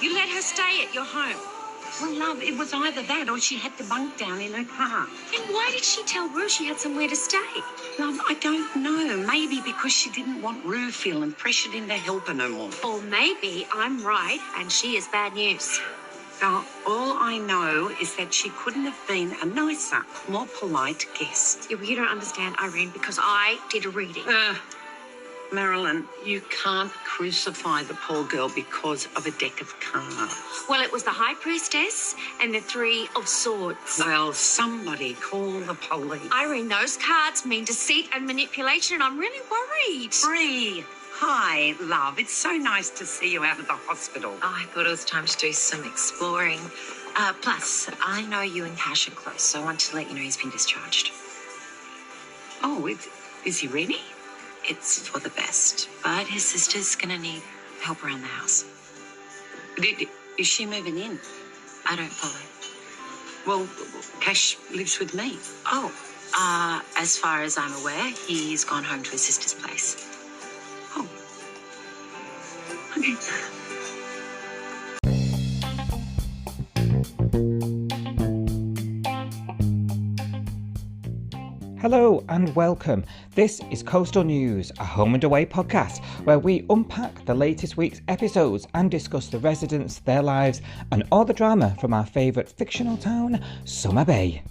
You let her stay at your home. Well, love, it was either that or she had to bunk down in her car. Then why did she tell Rue she had somewhere to stay? Love, I don't know. Maybe because she didn't want Rue feeling pressured into helping her more. Or maybe I'm right and she is bad news. Now, all I know is that she couldn't have been a nicer, more polite guest. Yeah, well, you don't understand, Irene, because I did a reading. Marilyn, you can't crucify the poor girl because of a deck of cards. Well, it was the High Priestess and the Three of Swords. Well, somebody call the police. Irene, those cards mean deceit and manipulation, and I'm really worried. Bree, hi, love. It's so nice to see you out of the hospital. Oh, I thought it was time to do some exploring. Plus, I know you and Cash are close, so I want to let you know he's been discharged. Oh, is he ready? It's for the best, but his sister's going to need help around the house. Is she moving in? I don't follow. Well, Cash lives with me. Oh, as far as I'm aware, he's gone home to his sister's place. Oh. Okay. Hello and welcome. This is Coastal News, a home and away podcast where we unpack the latest week's episodes and discuss the residents, their lives, and all the drama from our favourite fictional town, Summer Bay.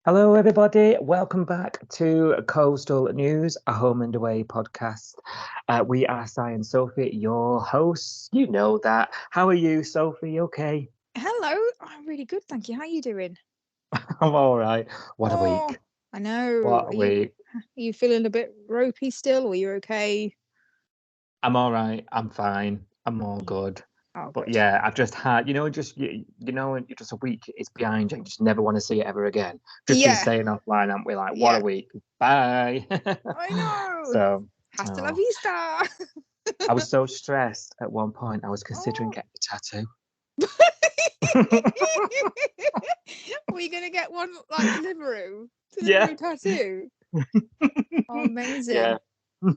Hello everybody, welcome back to Coastal News, a home and away podcast. We are Si and Sophie, your hosts. You know that. How are you, Sophie? Okay? Hello, I'm really good, thank you. How are you doing? I'm all right. What a week. I know. What a week. Are you feeling a bit ropey still, or are you okay? I'm all right. I'm fine. I'm all good. Oh, But good. yeah, I've just had, you know, just a week is behind you. You just never want to see it ever again. Just been Yeah. staying offline, aren't we? Like, what Yeah. a week. Bye. I know. So, Hasta la oh. vista. I was so stressed at one point. I was considering Oh. getting a tattoo. Were you going to get one like Deliveroo? Yeah. Deliveroo tattoo? Oh, amazing. Yeah.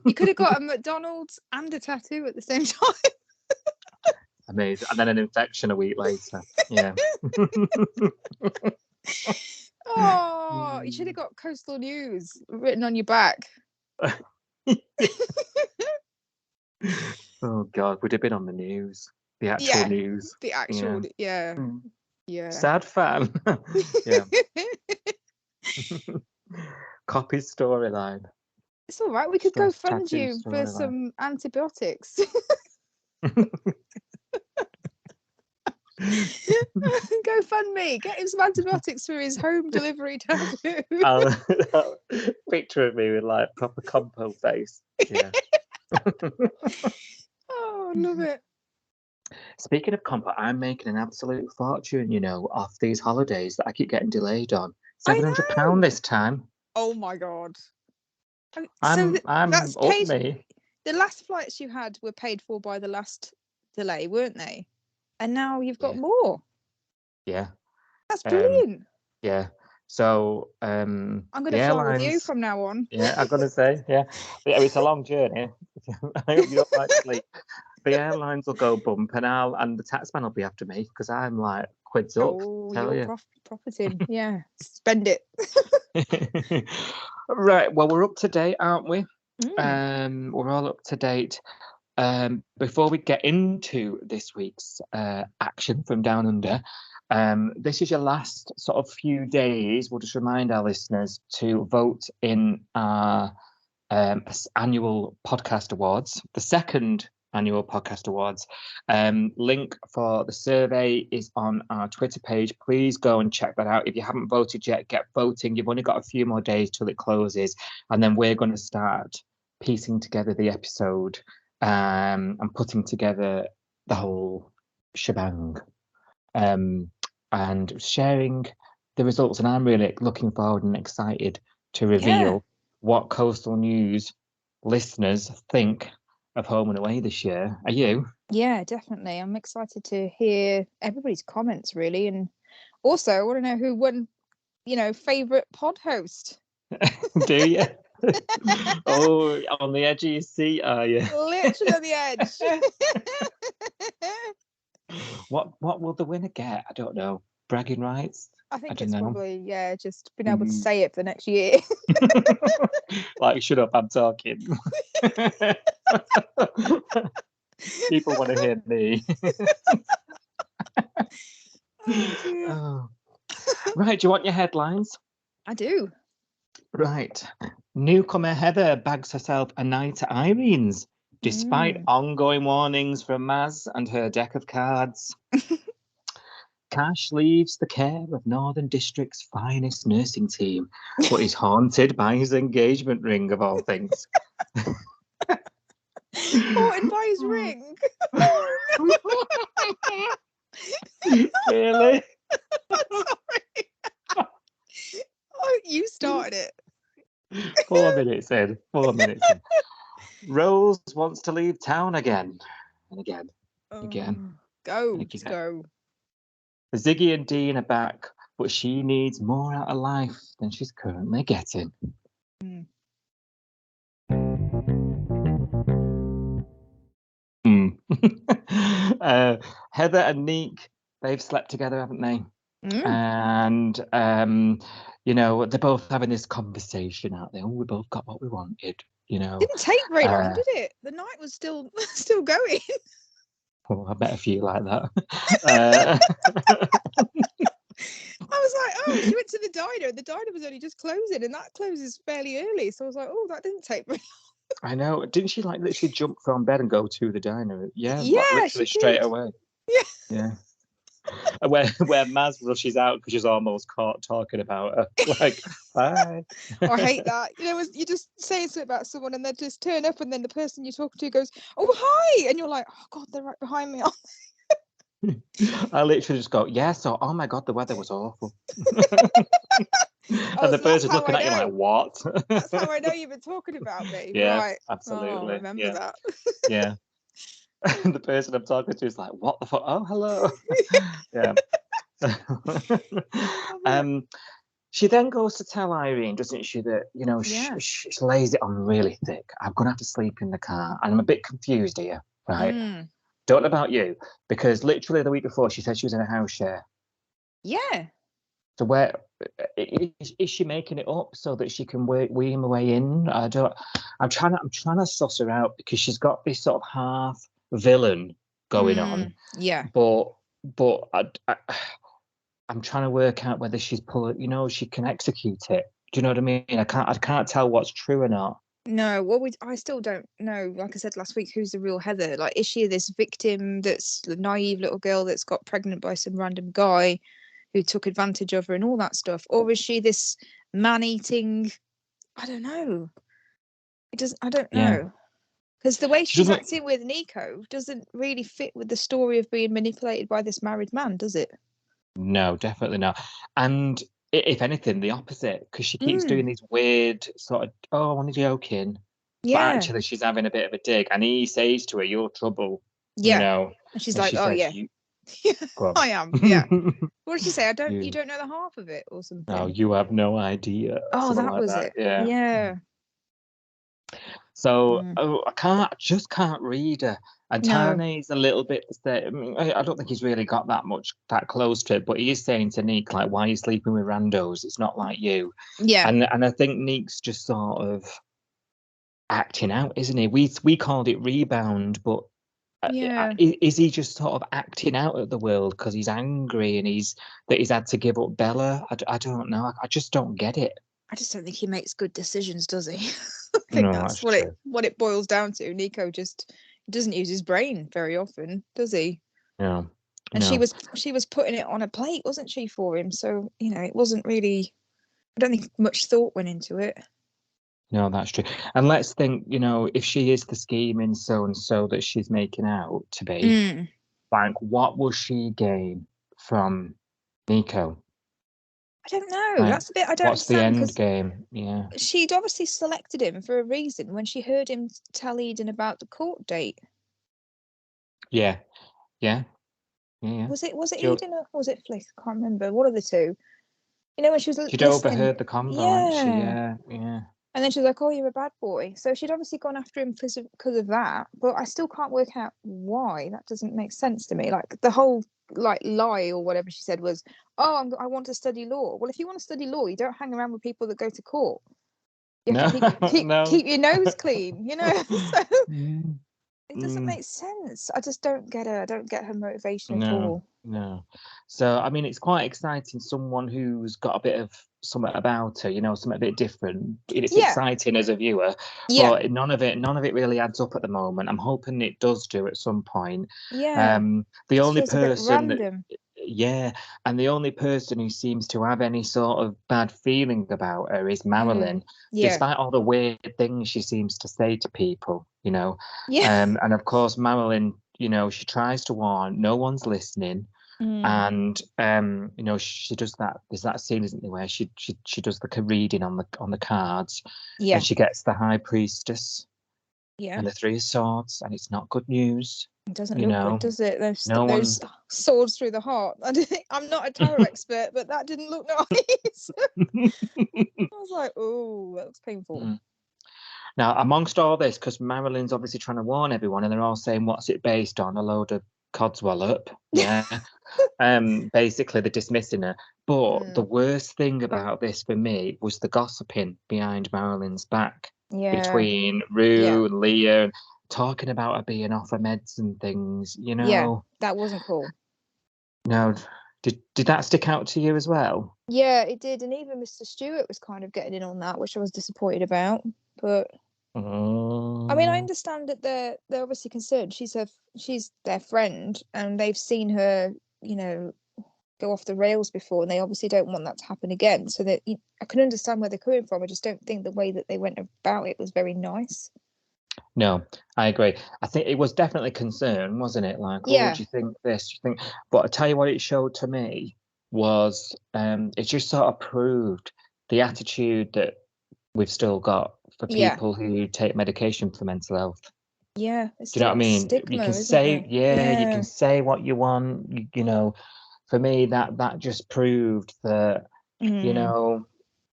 You could have got a McDonald's and a tattoo at the same time. Amazing. And then an infection a week later. Yeah. Oh, you should have got Coastal News written on your back. Oh God, we'd have been on the news. The actual news. The actual, yeah. Mm. Yeah. Sad fan. Yeah. Copy storyline. It's all right. We could go Stress fund tattoo you for storyline. some antibiotics. Go fund me. Get him some antibiotics for his home delivery tattoo. Picture of me with like proper compo face. Yeah. Oh, love it. Speaking of compo, I'm making an absolute fortune, you know, off these holidays that I keep getting delayed on. I £700 this time. Oh my God. Oh, I'm that's up paid. me. The last flights you had were paid for by the last delay, weren't they? And now you've got more. Yeah. That's brilliant. Yeah. So I'm going to fly with you from now on. Yeah, I'm gonna say, yeah. It's a long journey. I hope you don't like sleep. The airlines will go bump, and the taxman will be after me because I'm like quids up. Oh, tell you're you. profiting. Yeah, spend it. Right. Well, we're up to date, aren't we? Mm. We're all up to date. Before we get into this week's action from Down Under, this is your last sort of few days. We'll just remind our listeners to vote in our annual podcast awards, the second annual podcast awards. Link for the survey is on our Twitter page. Please go and check that out. If you haven't voted yet, get voting. You've only got a few more days till it closes, and then we're going to start piecing together the episode and putting together the whole shebang, and sharing the results. And I'm really looking forward and excited to reveal what Coastal News listeners think of Home and Away this year. Are you? Yeah, definitely. I'm excited to hear everybody's comments, really. And also, I want to know who won, favourite pod host. Do you? Oh, on the edge of your seat, are you? Literally on the edge. What will the winner get? I don't know. Bragging rights? I I think don't it's know. probably, yeah, just being able to Mm. say it for the next year. Like, shut up, I'm talking. People want to hear me. Oh, dear. Oh. Right, do you want your headlines? I do. Right. Newcomer Heather bags herself a night at Irene's, despite ongoing warnings from Maz and her deck of cards. Cash leaves the care of Northern District's finest nursing team, but is haunted by his engagement ring, of all things. Haunted by his ring. Really? Sorry. Oh, you started it. 4 minutes in. 4 minutes in. Rose wants to leave town again. And again. Again. Go. and Let's again. go. Ziggy and Dean are back, but she needs more out of life than she's currently getting. Heather and Neek, they've slept together, haven't they? And you know, they're both having this conversation out there. Oh, we both got what we wanted, you know. Didn't take very long, did it? The night was still going. Well, I bet a few like that. I was like, oh, she went to the diner, and the diner was only just closing, and that closes fairly early. So I was like, oh, that didn't take very long. I know. Didn't she like literally jump from bed and go to the diner? Yeah, Yeah, like, literally she straight did. away. Yeah. Yeah. Where Maz rushes out because she's almost caught talking about her. Like, bye. I hate that. You know, you're just saying something about someone, and they just turn up, and then the person you're talking to goes, "Oh, hi," and you're like, "Oh God, they're right behind me." I literally just go, yeah, so, oh my God, the weather was awful. Oh, And the so that's person's how looking I at you know. like, what? That's how I know you've been talking about me. Yeah, Right. absolutely. Oh, I remember that. Yeah. The person I'm talking to is like, what the fuck? Oh, hello. Yeah. She then goes to tell Irene, doesn't she, that, you know, Yeah. she lays it on really thick. I'm going to have to sleep in the car. And I'm a bit confused here, right? Don't know about you, because literally the week before she said she was in a house share. Yeah. So where is she making it up so that she can wean her way in? I'm trying to suss her out, because she's got this sort of half villain going on. Yeah. But I'm trying to work out whether she's you know, she can execute it. Do you know what I mean? I can't tell what's true or not. No, well, I still don't know. Like I said last week, who's the real Heather? Like, is she this victim that's the naive little girl that's got pregnant by some random guy who took advantage of her and all that stuff? Or is she this man-eating? I don't know. I don't know. Because the way she's acting with Nico doesn't really fit with the story of being manipulated by this married man, does it? No, definitely not. And if anything, the opposite, because she keeps doing these weird sort of, oh, I'm only joking. Yeah. But actually, she's having a bit of a dig. And he says to her, you're trouble. Yeah. You know? And she's like, oh, says, yeah. I am. Yeah. What did she say? You don't know the half of it or something. No, you have no idea. Oh, that like was that. it. Yeah. Yeah. So I just can't read her. And Tane's a little bit. I mean, I don't think he's really got that close to it. But he is saying to Neek, like, "Why are you sleeping with randos? It's not like you." Yeah. And I think Neek's just sort of acting out, isn't he? We called it rebound, but is he just sort of acting out at the world because he's angry and he's had to give up Bella? I don't know. I just don't get it. I just don't think he makes good decisions, does he? I think that's what it boils down to. Nico just doesn't use his brain very often, does he? No. And she was putting it on a plate, wasn't she, for him? So, you know, it wasn't really, I don't think much thought went into it. No, that's true. And let's think, you know, if she is the scheming so-and-so that she's making out to be, like, what will she gain from Nico? I don't know. That's the bit I don't What's understand. the end game? Yeah. She'd obviously selected him for a reason when she heard him tell Eden about the court date. Yeah. Was it Eden or was it Flick? I can't remember. One of the two. You know, when she was She'd listening. overheard the convo, hadn't she? Yeah. And then she was like, "Oh, you're a bad boy." So she'd obviously gone after him because of that. But I still can't work out why. That doesn't make sense to me. Like the whole like lie or whatever she said was, "Oh, I want to study law." Well, if you want to study law, you don't hang around with people that go to court. You have No, to no. keep your nose clean, you know. So Mm, it doesn't mm, make sense. I just don't get her. I don't get her motivation at no, all. no. So I mean, it's quite exciting. Someone who's got a bit of something about her, something a bit different. It's Yeah, exciting as a viewer, yeah, but none of it really adds up at the moment. I'm hoping it does do at some point. yeah. The Just only feels a bit person that, random. yeah, and the only person who seems to have any sort of bad feeling about her is Marilyn, Yeah, despite all the weird things she seems to say to people. yeah. And of course, Marilyn, she tries to warn, no one's listening. Mm, And she does that. There's that scene, isn't there, where she does the reading on the cards, yeah, and she gets the High Priestess yeah. and the Three of Swords, and it's not good news. It doesn't You look good, know, does it? Those no one. those swords through the heart. I'm not a tarot expert, but that didn't look nice. I was like, oh, that looks painful. Mm. Now, amongst all this, because Marilyn's obviously trying to warn everyone, and they're all saying, "What's it based on?" A load of codswallop. Yeah. Basically, they're dismissing her. But the worst thing about this for me was the gossiping behind Marilyn's back Yeah, between yeah, Rue and Leah, and talking about her being off her meds and things. yeah. That wasn't cool. No, did that stick out to you as well? Yeah, it did, and even Mr. Stewart was kind of getting in on that, which I was disappointed about. But I mean, I Oh, understand that they're obviously concerned. She's their friend, and they've seen her, go off the rails before, and they obviously don't want that to happen again. So that I can understand where they're coming from. I just don't think the way that they went about it was very nice. no, I agree. I think it was definitely concern, wasn't it? Like, oh, Yeah, do you think this? Do you think? But I tell you what, it showed to me was it just sort of proved the attitude that we've still got for yeah, people who take medication for mental health. yeah. There's Do you know still what I that mean? You stigma, can isn't say, there? yeah, you can Yeah, say what you want. For me, that just proved that, you mm, know,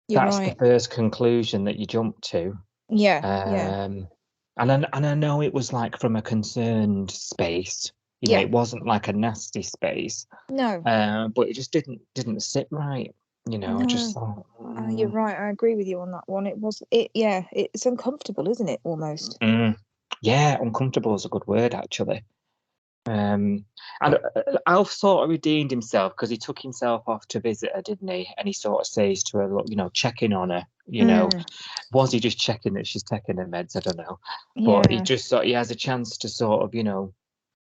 you're that's the right. first conclusion that you jump to. Yeah, yeah, Um, and I know it was like from a concerned space. yeah. It wasn't like a nasty space. No, But it just didn't sit right. I just no. thought, You're right. I agree with you on that one. It was it. Yeah, it's uncomfortable, isn't it? Almost. yeah, uncomfortable is a good word actually. And Alf sort of redeemed himself because he took himself off to visit her, didn't he? And he sort of says to her, look, checking on her, Mm, was he just checking that she's taking her meds? I don't know. But yeah, he has a chance to sort of,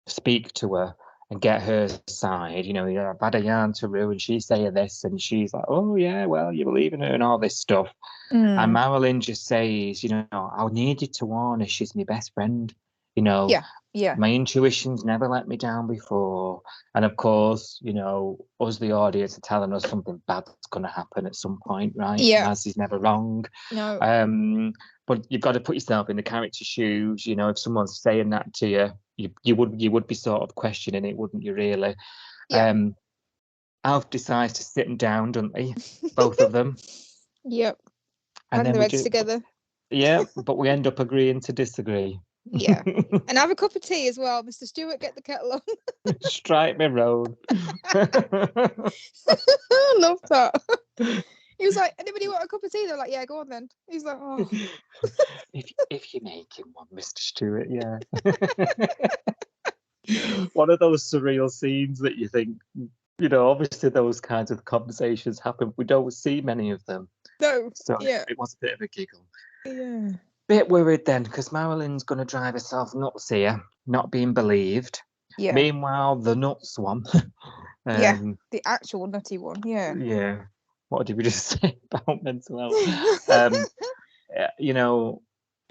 speak to her and get her side. I've had a yarn to Rue and she's saying this and she's like, oh yeah, well, you believe in her and all this stuff. And mm, Marilyn just says, I needed to warn her, she's my best friend. You know, yeah, yeah, my intuition's never let me down before. And of course, us, the audience, are telling us something bad's going to happen at some point, right? yeah. Maz is never wrong. No, But you've got to put yourself in the character's shoes. If someone's saying that to you, you would be sort of questioning it, wouldn't you, really? yeah. Alf decides to sit them down, doesn't he? Both of them. Yep. And Bang then their we heads do, together. yeah, but we end up agreeing to disagree. Yeah. And have a cup of tea as well, Mr. Stewart. Get the kettle on. Strike me road. I love that. He was like, anybody want a cup of tea? They're like, yeah, go on then. He's like, oh. if you're making one, Mr. Stewart, yeah. One of those surreal scenes that you think, obviously those kinds of conversations happen. We don't see many of them. No. So Yeah. it was a bit of a giggle. Yeah. Bit worried then, because Marilyn's going to drive herself nuts here, not being believed. Yeah. Meanwhile, the nuts one. Yeah. The actual nutty one. Yeah. Yeah. What did we just say about mental health?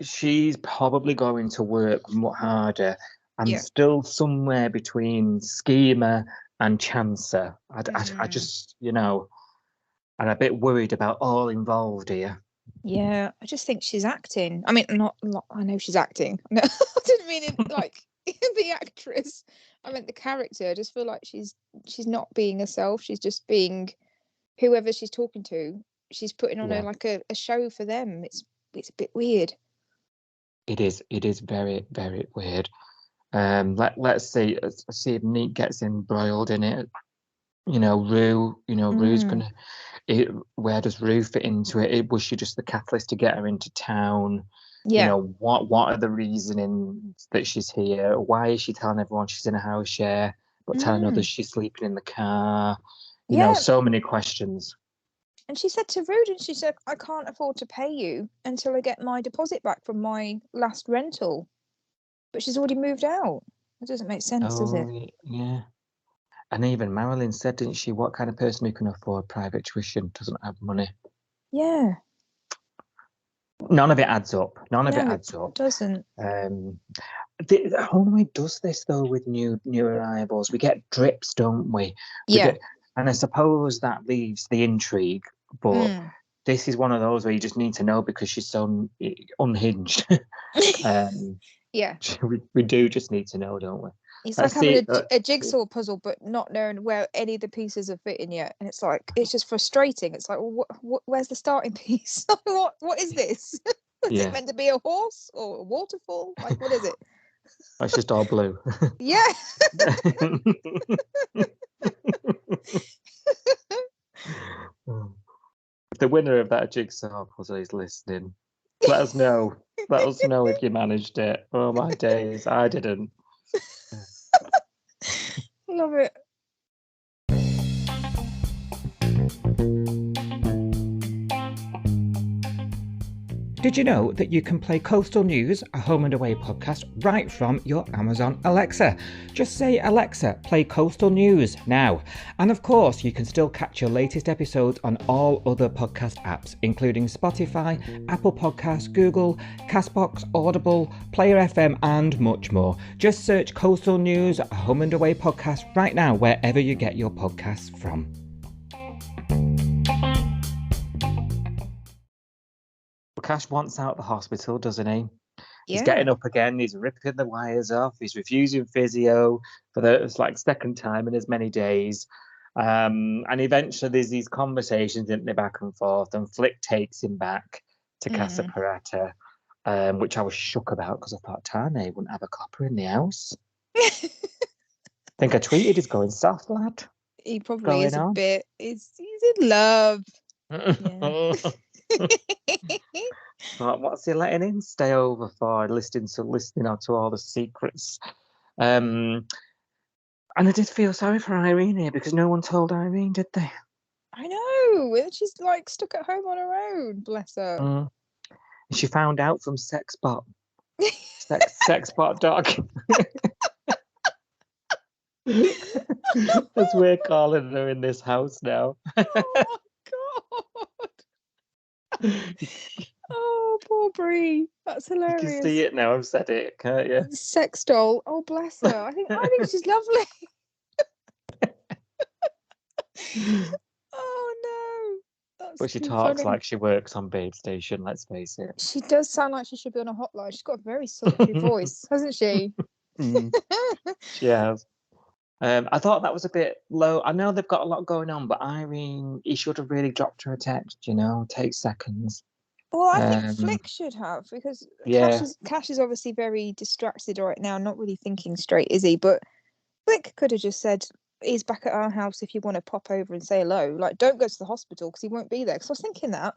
She's probably going to work much harder. I'm Yeah. still somewhere between schemer and chancer. I just, and I'm a bit worried about all involved here. Yeah, I just think she's acting. I mean, not. I know she's acting. No, I didn't mean it like the actress. I meant the character. I just feel like she's not being herself. She's just being whoever she's talking to. She's putting on Yeah. like a show for them. it's a bit weird. It is very, very weird. Let's see if Neat gets embroiled in it. Rue, Rue's gonna. Where does Rue fit into it? Was she just the catalyst to get her into town? Yeah. What are the reasonings that she's here? Why is she telling everyone she's in a house share, but telling others she's sleeping in the car? So many questions. And she said to Rude, and she said, I can't afford to pay you until I get my deposit back from my last rental. But she's already moved out. It doesn't make sense, does it? Yeah. And even Marilyn said, didn't she, what kind of person who can afford private tuition doesn't have money? Yeah. None of it adds up. It doesn't. Holloway does this, though, with new arrivals. We get drips, don't we? And I suppose that leaves the intrigue, but this is one of those where you just need to know because she's so unhinged. Yeah. We do just need to know, don't we? It's like having a jigsaw puzzle, but not knowing where any of the pieces are fitting yet. And it's just frustrating. It's like, well, where's the starting piece? What is this? Is it meant to be a horse or a waterfall? Like, what is it? It's just all blue. Yeah. The winner of that jigsaw puzzle is listening. Let us know. Let us know if you managed it. Oh my days, I didn't. Love it. Did you know that you can play Coastal News, a home and away podcast, right from your Amazon Alexa? Just say, Alexa, play Coastal News now. And of course, you can still catch your latest episodes on all other podcast apps, including Spotify, Apple Podcasts, Google, Castbox, Audible, Player FM, and much more. Just search Coastal News, a home and away podcast right now, wherever you get your podcasts from. Cash wants out the hospital, doesn't he? Yeah. He's getting up again. He's ripping the wires off. He's refusing physio for the second time in as many days. And eventually there's these conversations, isn't there, back and forth, and Flick takes him back to Casa Parata, which I was shook about because I thought Tane wouldn't have a copper in the house. I think I tweeted, he's going soft, lad. He probably is a bit. He's in love. Yeah. What's he letting him stay over for? Listening out to all the secrets. And I did feel sorry for Irene here because no one told Irene, did they? I know. She's like stuck at home on her own. Bless her. And she found out from Sexbot. Sexbot dog. As we're calling her in this house now. Oh God. Oh, poor Brie. That's hilarious. You can see it now. I've said it, can't you? Sex doll. Oh, bless her. I think she's lovely. Oh no. But she talks like she works on Babe Station, let's face it. She does sound like she should be on a hotline. She's got a very sultry voice, hasn't she? She has. I thought that was a bit low. I know they've got a lot going on, but Irene, he should have really dropped her a text, take seconds. Well, I think Flick should have, because Cash is obviously very distracted right now, not really thinking straight, is he? But Flick could have just said, he's back at our house if you want to pop over and say hello. Like, don't go to the hospital because he won't be there. Because I was thinking that.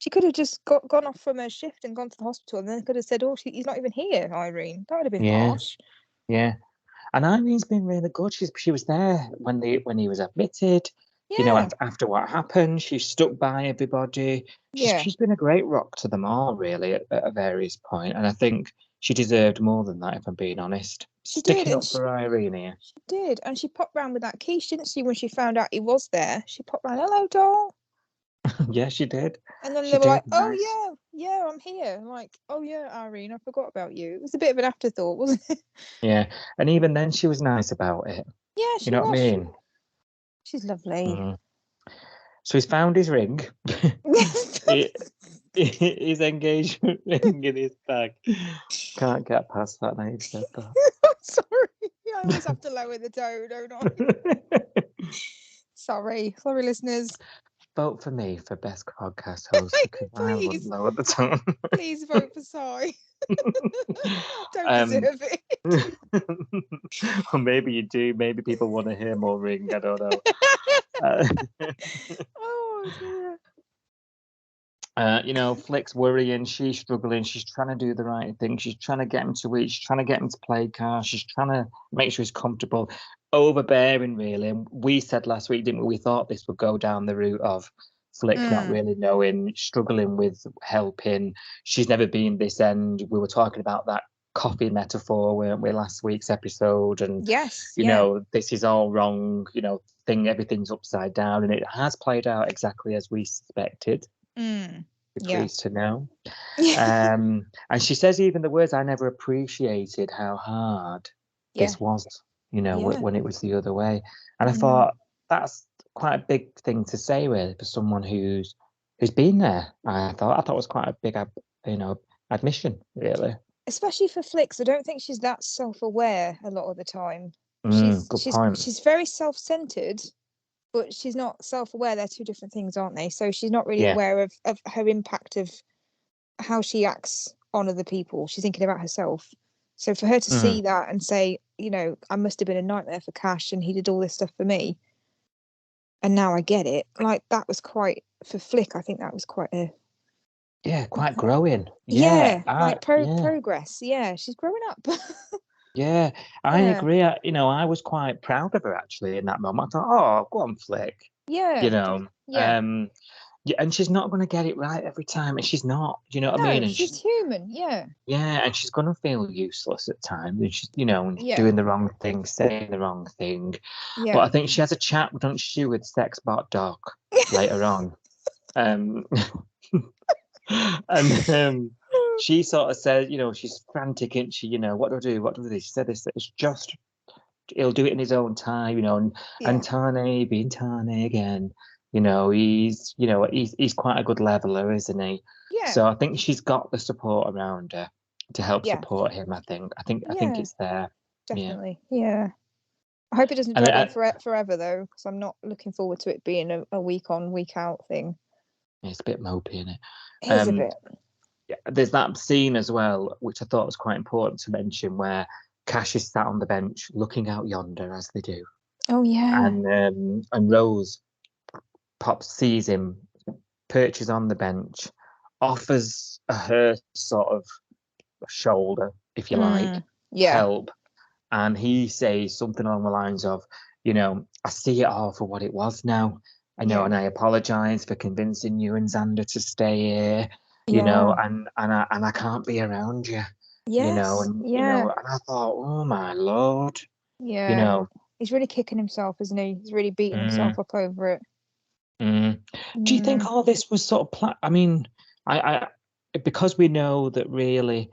She could have just gone off from her shift and gone to the hospital and then could have said, he's not even here, Irene. That would have been harsh. Yeah. And Irene's been really good. She was there when he was admitted. Yeah. After what happened, she stuck by everybody. She's been a great rock to them all, really, at various points. And I think she deserved more than that, if I'm being honest. Sticking up for Irene here. She did. And she popped round with that quiche, didn't she, when she found out he was there? She popped round, hello, doll. Yeah, she did. And then they were like, oh, yeah, I'm here. I'm like, oh, yeah, Irene, I forgot about you. It was a bit of an afterthought, wasn't it? Yeah. And even then, she was nice about it. Yeah, she You know what I mean? She's lovely. Mm-hmm. So he's found his ring. His engagement ring in his bag. Can't get past that now you've said that. I'm sorry. I always have to lower the tone, don't I? Sorry, listeners. vote for me for best podcast host because I wouldn't Please. know at the time. Please vote for Si. Don't Um, deserve it. or maybe you do. Maybe people want to hear more Ring. I don't know. Oh dear. You know, Flick's worrying. She's struggling. She's trying to do the right thing. She's trying to get him to eat. She's trying to get him to play car. She's trying to make sure he's comfortable. Overbearing, really. And we said last week, didn't we? We thought this would go down the route of Flick not really knowing, struggling with helping. She's never been this end. We were talking about that coffee metaphor, weren't we, last week's episode? And Yes. you know, this is all wrong. You know, everything's upside down, and it has played out exactly as we suspected. Mm. Be pleased to know. Yeah. And she says even the words, I never appreciated how hard this was, you know, Yeah. when it was the other way. And I thought that's quite a big thing to say, really, for someone who's been there. I thought it was quite a big, admission, really. Especially for Flicks, I don't think she's that self-aware a lot of the time. Good point. She's very self-centered, but she's not self-aware. They're two different things, aren't they? So she's not really aware of her impact of how she acts on other people. She's thinking about herself. So for her to see that and say, you know, I must have been a nightmare for Cash and he did all this stuff for me, and now I get it. Like, that was quite, for Flick, I think that was quite a... Yeah, quite growing. Progress. Yeah, she's growing up. Yeah, I agree. I was quite proud of her actually in that moment. I thought, oh, go on, Flick. Yeah. You know, Yeah. and she's not going to get it right every time, and she's not. You know what I mean? And she's human. Yeah. Yeah, and she's going to feel useless at times, and she's, doing the wrong thing, saying the wrong thing. Yeah. But I think she has a chat, don't she, with Sexbot Doc later on. And she sort of says, she's frantic, isn't she? What do I do? What do I do? She said this, it's just, he'll do it in his own time, and Tane being Tane again, he's quite a good leveler, isn't he? Yeah. So I think she's got the support around her to help support him. I think it's there. Definitely. Yeah. I hope it doesn't drag on forever though, because I'm not looking forward to it being a week on, week out thing. It's a bit mopey, isn't it? It is a bit. Yeah, there's that scene as well, which I thought was quite important to mention, where Cash is sat on the bench looking out yonder, as they do. Oh yeah. And Rose sees him, perches on the bench, offers her sort of shoulder, if you like, help, and he says something along the lines of, I see it all for what it was now. I know, and I apologise for convincing you and Xander to stay here. And I can't be around you. Yes. And I thought, oh my Lord. Yeah. He's really kicking himself, isn't he? He's really beating himself up over it. Do you think all this was sort of I mean, I because we know that really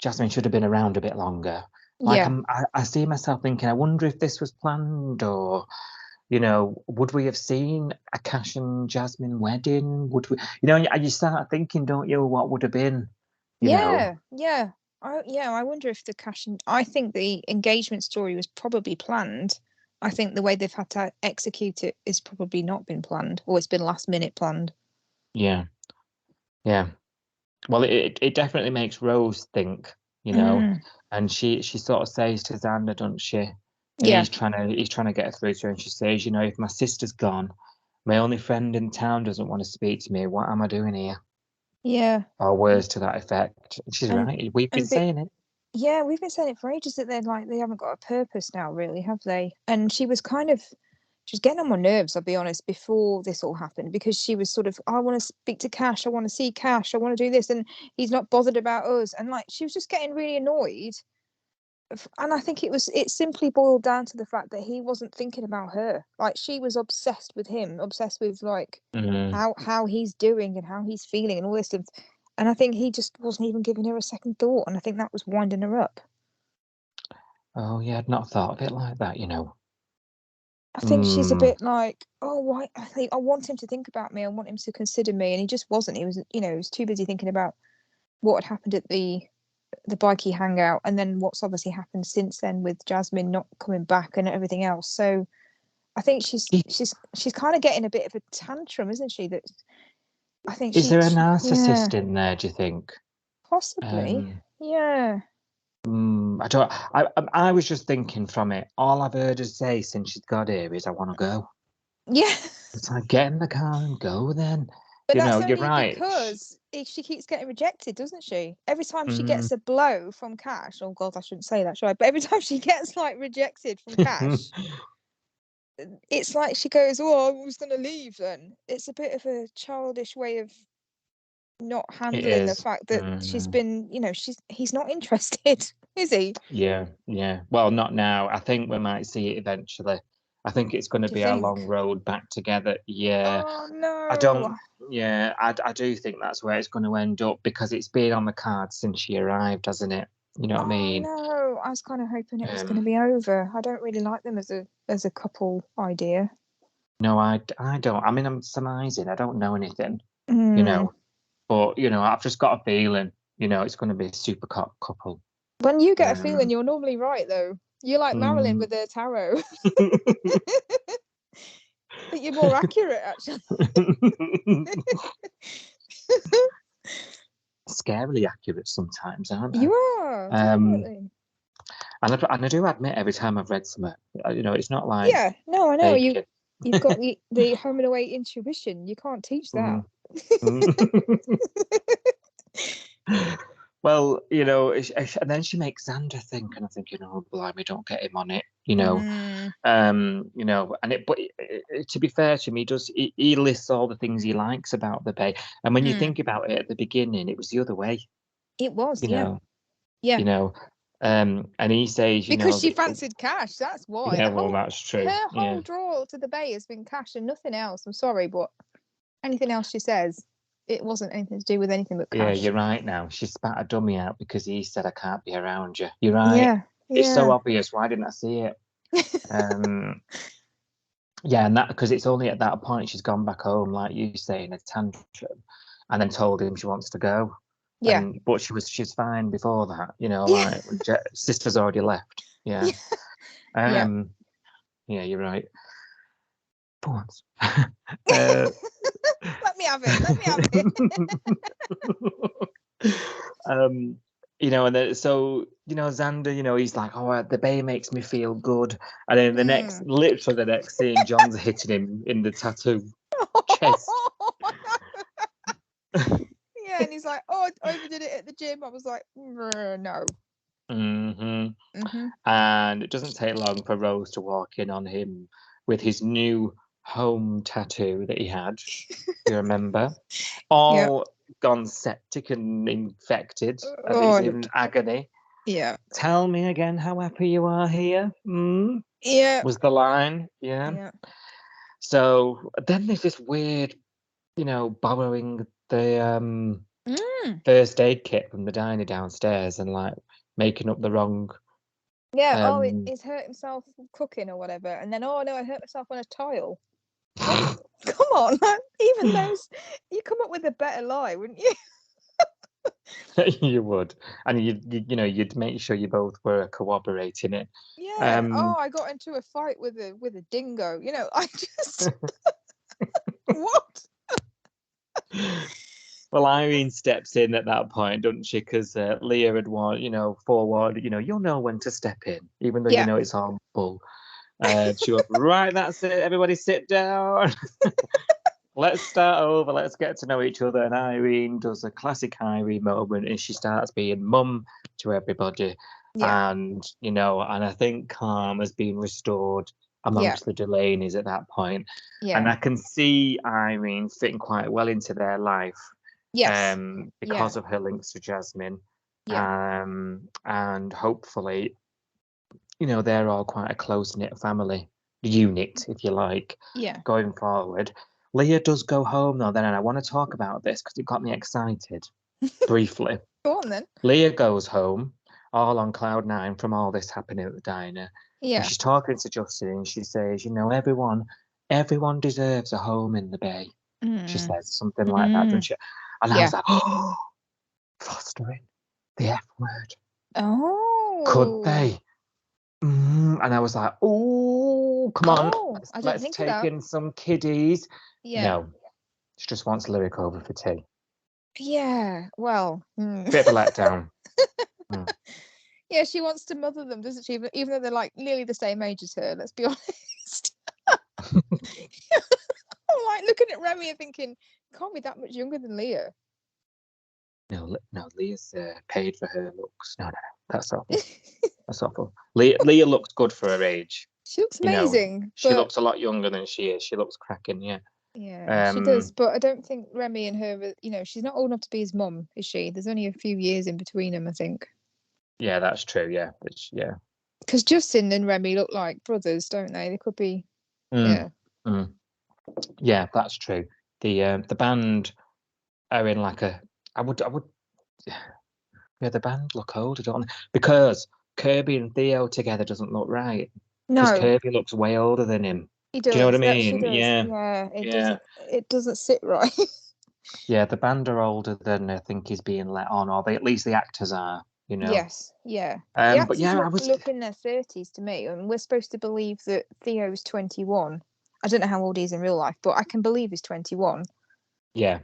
Jasmine should have been around a bit longer. I see myself thinking, I wonder if this was planned, or would we have seen a Cash and Jasmine wedding? Would we, you start thinking, don't you, what would have been? Yeah. I wonder if the Cash and I think the engagement story was probably planned. I think the way they've had to execute it is probably not been planned, or it's been last minute planned. Yeah. Well, it definitely makes Rose think, and she sort of says to Xander, doesn't she? And he's trying to get her through to her, and she says, if my sister's gone, my only friend in town doesn't want to speak to me, what am I doing here? Yeah. Or words to that effect. And she's right. We've been saying it. Yeah, we've been saying it for ages, that they haven't got a purpose now, really, have they? And she was getting on my nerves, I'll be honest, before this all happened, because she was sort of, I want to speak to Cash, I want to see Cash, I want to do this, and he's not bothered about us. And she was just getting really annoyed. And I think it simply boiled down to the fact that he wasn't thinking about her. She was obsessed with him, obsessed with how he's doing and how he's feeling and all this stuff. And I think he just wasn't even giving her a second thought, and I think that was winding her up. Oh yeah, I'd not thought of it like that, I think she's a bit like, oh, why? I want him to think about me. I want him to consider me, and he just wasn't. He was, he was too busy thinking about what had happened at the bikey hangout, and then what's obviously happened since then with Jasmine not coming back and everything else. So I think she's He- kind of getting a bit of a tantrum, isn't she? That I think Is there a yeah, narcissist in there, do you think? possibly. Yeah. I don't. I was just thinking from it. All I've heard her say since she's got here is, "I want to go." Yeah. It's like, get in the car and go then. But You that's know, you're only right. because she keeps getting rejected, doesn't she? Every time she Mm. gets a blow from Cash, oh God, I shouldn't say that, should I? But every time she gets like rejected from Cash, it's like she goes, "Oh, I was going to leave." Then it's a bit of a childish way of not handling the is. fact that she's been, he's not interested, is he? Yeah, yeah. Well, not now. I think we might see it eventually. I think it's going to Do be you a think? long road back together. Yeah. Oh no. I don't. Yeah, I do think that's where it's going to end up because it's been on the cards since she arrived, hasn't it? You know what I mean? No, I was kind of hoping it was going to be over. I don't really like them as a couple idea. No, I don't. I mean, I'm surmising. I don't know anything, you Mm. know. But I've just got a feeling, it's going to be a super couple. When you get a feeling, you're normally right, though. You're like Marilyn with her tarot. But you're more accurate, actually. Scarily accurate sometimes, aren't I? You are, definitely. And I do admit, every time I've read something, it's not like Yeah, no, I know. faking. You've got the home and away intuition. You can't teach that. Well, and then she makes Xander think, and I'm thinking, oh, blimey, don't get him on it, and but to be fair to him, he lists all the things he likes about the Bay, and when you think about it, at the beginning, it was the other way. It was, yeah. And he says, because she fancied Cash, that's why. Yeah, well, that's true. Her whole draw to the Bay has been Cash and nothing else. I'm sorry, but anything else she says, it wasn't anything to do with anything but Cash. Yeah, you're right now. She spat a dummy out because he said, I can't be around you. You're right. Yeah. It's so obvious. Why didn't I see it? Yeah, and that because it's only at that point she's gone back home, like you say, in a tantrum, and then told him she wants to go. Yeah. But she's fine before that, like sister's already left. Yeah. Yeah, you're right. For once. Let me have it. And then so Xander, he's like, oh, the Bay makes me feel good, and then literally the next scene, John's hitting him in the tattoo chest. Yeah, and he's like, oh, I overdid it at the gym. I was like, no. And it doesn't take long for Rose to walk in on him with his new home tattoo that he had. You remember? All gone septic and infected. He's in agony. Yeah. Tell me again how happy you are here. Yeah. Was the line. Yeah. So then there's this weird, borrowing the first aid kit from the diner downstairs and like making up the wrong. Yeah. He's hurt himself cooking or whatever, and then I hurt myself on a tile. Come on, man. Even those, you come up with a better lie, wouldn't you? You would, and you'd make sure you both were cooperating it. Yeah. I got into a fight with a dingo. I just what? Well, Irene steps in at that point, doesn't she? Because Leah had forewarned, you'll know when to step in, even though it's all bull. She was right. That's it. Everybody sit down. Let's start over. Let's get to know each other. And Irene does a classic Irene moment, and she starts being mum to everybody. Yeah. And and I think calm has been restored amongst the Delaney's at that point. Yeah. And I can see Irene fitting quite well into their life. Yes. Because of her links to Jasmine. Yeah. And hopefully, they're all quite a close-knit family unit, if you like. Yeah. Going forward. Leah does go home though, then, and I want to talk about this because it got me excited. Briefly. Go on then. Leah goes home, all on cloud 9 from all this happening at the diner. Yeah. And she's talking to Justin, and she says, everyone deserves a home in the Bay. She says something like that, doesn't she? And I was like, oh, fostering the F word. Oh. Could they? And I was like, oh, come on, Oh, I didn't let's think of take that. in some kiddies. Yeah. No, she just wants Lyric over for tea. Yeah. Well. Bit of a letdown. Yeah, she wants to mother them, doesn't she? Even though they're like nearly the same age as her. Let's be honest. I'm like looking at Remy and thinking, can't be that much younger than Leah. No, Leah's paid for her looks. No, that's awful. That's awful. Leah looks good for her age. She looks You know, amazing. she but looks a lot younger than she is. She looks cracking, yeah. yeah, she does. But I don't think Remy and her, she's not old enough to be his mum, is she? There's only a few years in between them, I think. Yeah, that's true. Yeah, yeah. Because Justin and Remy look like brothers, don't they? They could be. Yeah. Yeah, that's true. The band are in like a. I would. Yeah, the band look older, don't they? Because Kirby and Theo together doesn't look right. Because No, Kirby looks way older than him. he Do you know what I does. She mean? does. Yeah. Yeah, it Yeah. doesn't sit right. Yeah, the band are older than I think is being let on, or at least the actors are. Yes, yeah. The But actors yeah, I was. look in their 30s to me, and we're supposed to believe that Theo's 21. I don't know how old he is in real life, but I can believe he's 21. Yeah.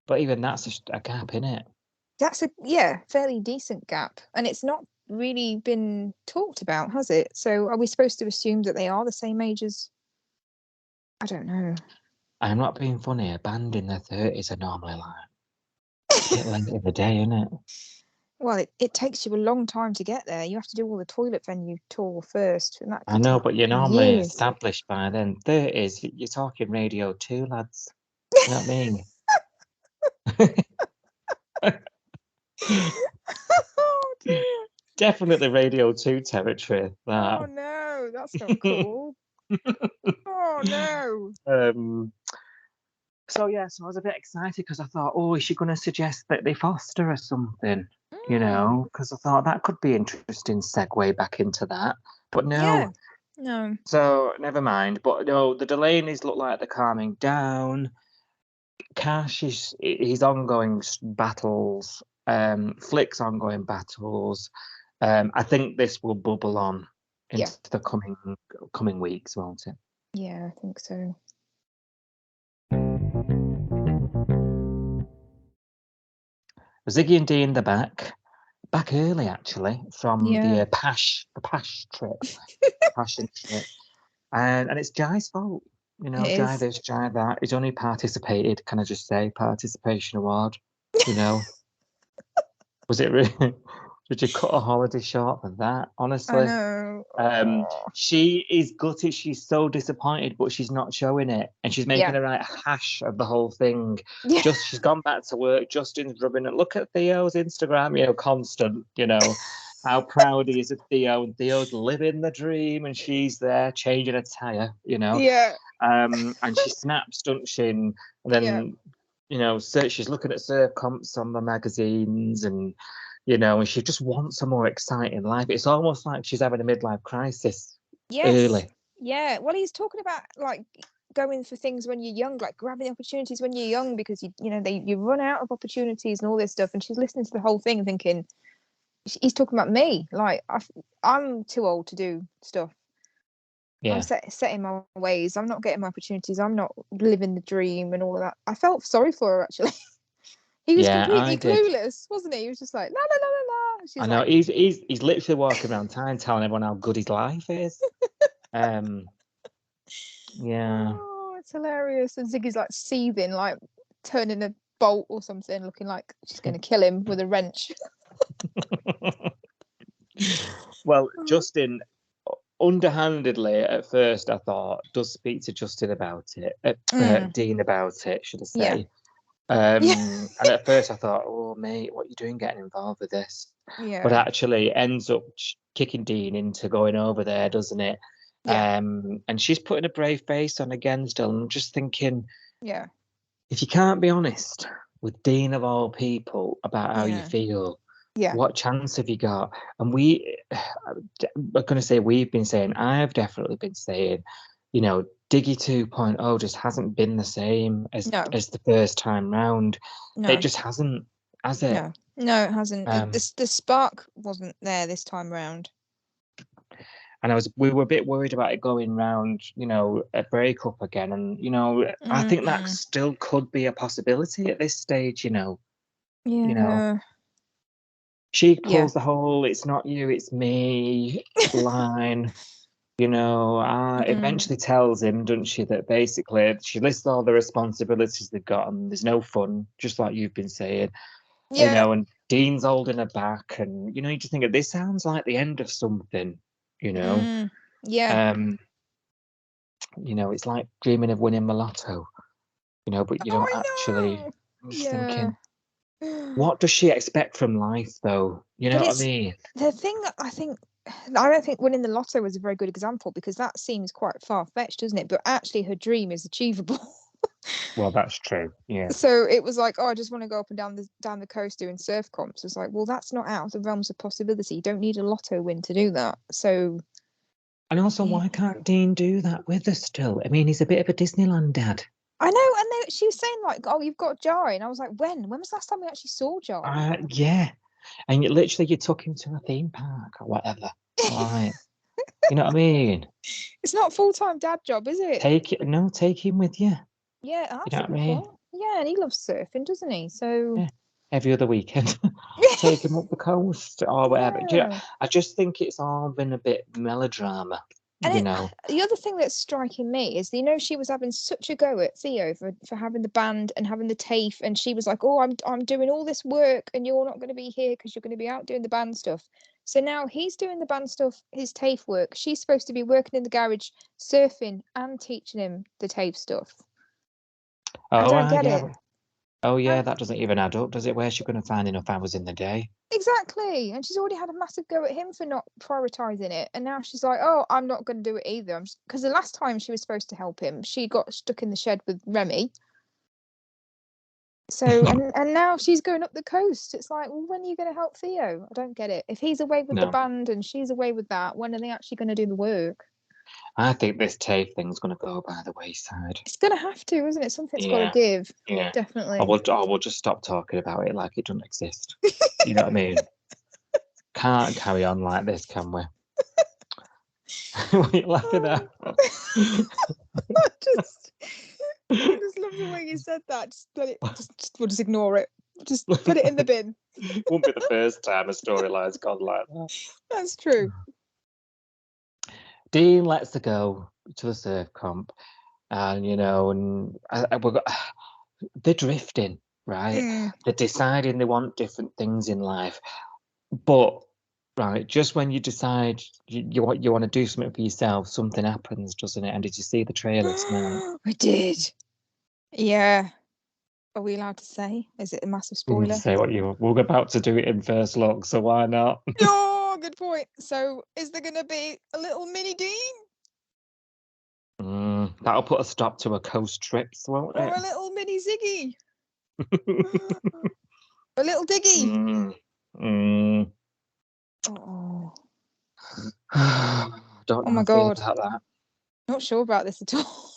But even that's just a gap, innit? That's a fairly decent gap, and it's not really been talked about, has it? So are we supposed to assume that they are the same age as? I don't know. I'm not being funny. A band in their 30s are normally like a bit late in the day, innit? Well, it takes you a long time to get there. You have to do all the toilet venue tour first, and that I could know, take but you're normally years. established by then. 30s, you're talking Radio 2, lads. You know what I mean? Oh dear. Definitely Radio 2 territory. Oh That. no, that's not cool. Oh no. So yeah, so I was a bit excited because I thought, oh, is she going to suggest that they foster or something? You know, because I thought that could be interesting segue back into that. But no. Yeah. No. So never mind. But no, the Delaney's look like they're calming down. Cash is his ongoing battles. Flick's ongoing battles. I think this will bubble on into the coming weeks, won't it? Yeah, I think so. Ziggy and Dee in the back early actually from the Pash trip, passion trip, and it's Jai's fault. You know, Jai this, Jai that. He's only participated. Can I just say, participation award? You know, was it really? Did you cut a holiday short for that? Honestly, I know. She is gutted. She's so disappointed, but she's not showing it, and she's making a right hash of the whole thing. Yeah. She's gone back to work. Justin's rubbing it. Look at Theo's Instagram. You know, constant. You know, how proud he is of Theo, and Theo's living the dream, and she's there changing a tire. You know. Yeah. And she snaps, doesn't she? And then, you know, she's looking at surf comps on the magazines, and you know, and she just wants a more exciting life. It's almost like she's having a midlife crisis. Early. Yeah. Well, he's talking about like going for things when you're young, like grabbing opportunities when you're young, because you run out of opportunities and all this stuff. And she's listening to the whole thing, thinking he's talking about me. Like I'm too old to do stuff. Yeah. I'm set in my ways. I'm not getting my opportunities. I'm not living the dream and all of that. I felt sorry for her actually. He was completely clueless, wasn't he? He was just like, la la la la la. I know. He's literally walking around town telling everyone how good his life is. Yeah. Oh, it's hilarious. And Ziggy's like seething, like turning a bolt or something, looking like she's going to kill him with a wrench. Well, Justin, underhandedly at first, I thought, does speak to Justin about it, Dean about it, should I say. And at first I thought, oh mate, what are you doing getting involved with this? But actually ends up kicking Dean into going over there, doesn't it? And she's putting a brave face on again still. I'm just thinking, if you can't be honest with Dean of all people about how you feel, what chance have you got? And I'm going to say we've been saying, I've definitely been saying, you know, Diggy 2.0 just hasn't been the same as the first time round. No. It just hasn't, has it? No, it hasn't. The spark wasn't there this time round. And we were a bit worried about it going round, you know, a breakup again. And, you know, I think that still could be a possibility at this stage, you know. Yeah. You know, she Yeah. pulls the whole "it's not you, it's me" line. You know, eventually tells him, doesn't she, that basically she lists all the responsibilities they've got and there's no fun, just like you've been saying. You Yeah. know, and Dean's holding her back, and you know, you just think this sounds like the end of something. You know, Yeah. you know, it's like dreaming of winning the lotto. You know, but you don't I actually. know. I'm just Yeah. thinking, what does she expect from life, though? You know But what I mean? The thing that I don't think winning the lotto was a very good example, because that seems quite far-fetched, doesn't it? But actually her dream is achievable. Well, that's true. Yeah. So it was like, oh, I just want to go up and down the coast doing surf comps. It's like, well, that's not out of the realms of possibility. You don't need a lotto win to do that. So, And also, why can't Dean do that with us still? I mean, he's a bit of a Disneyland dad. I know, and she was saying like, oh, you've got Jai, and I was like, when was the last time we actually saw Jai? Yeah, and you took him to a theme park or whatever. Right. You know what I mean? It's not a full-time dad job, is it? Take him with you. Yeah, that's You know what I mean? Yeah, and he loves surfing, doesn't he? So yeah. Every other weekend, take him up the coast or whatever. Yeah. Do you know, I just think it's all been a bit melodrama. And you know, the other thing that's striking me is, you know, she was having such a go at Theo for having the band and having the TAFE, and she was like, oh, I'm doing all this work and you're not going to be here because you're going to be out doing the band stuff. So now he's doing the band stuff, his TAFE work. She's supposed to be working in the garage, surfing and teaching him the TAFE stuff. I don't get it. Oh yeah, that doesn't even add up, does it? Where's she going to find enough hours in the day? Exactly. And she's already had a massive go at him for not prioritising it. And now she's like, oh, I'm not going to do it either. Because the last time she was supposed to help him, she got stuck in the shed with Remy. So, and now she's going up the coast. It's like, well, when are you going to help Theo? I don't get it. If he's away with the band and she's away with that, when are they actually going to do the work? I think this TAFE thing's going to go by the wayside. It's going to have to, isn't it? Something's got to give. Yeah. Definitely. We'll just stop talking about it like it doesn't exist. You know what I mean? Can't carry on like this, can we? What are you laughing at? I just love the way you said that. We'll just ignore it. Just put it in the bin. Won't be the first time a storyline's gone like that. That's true. Dean lets her go to the surf comp, and you know, and they're drifting, right? They're deciding they want different things in life, but right, just when you decide you want to do something for yourself, something happens, doesn't it? And did you see the trailer tonight? I did. Yeah. Are we allowed to say? Is it a massive spoiler? Say what we're about to do it in first look, so why not? Oh, good point. So, is there going to be a little mini Dean? That'll put a stop to her coast trips, won't it? Or a little mini Ziggy? A little Diggy? Oh. Don't know my God. About that. Not sure about this at all.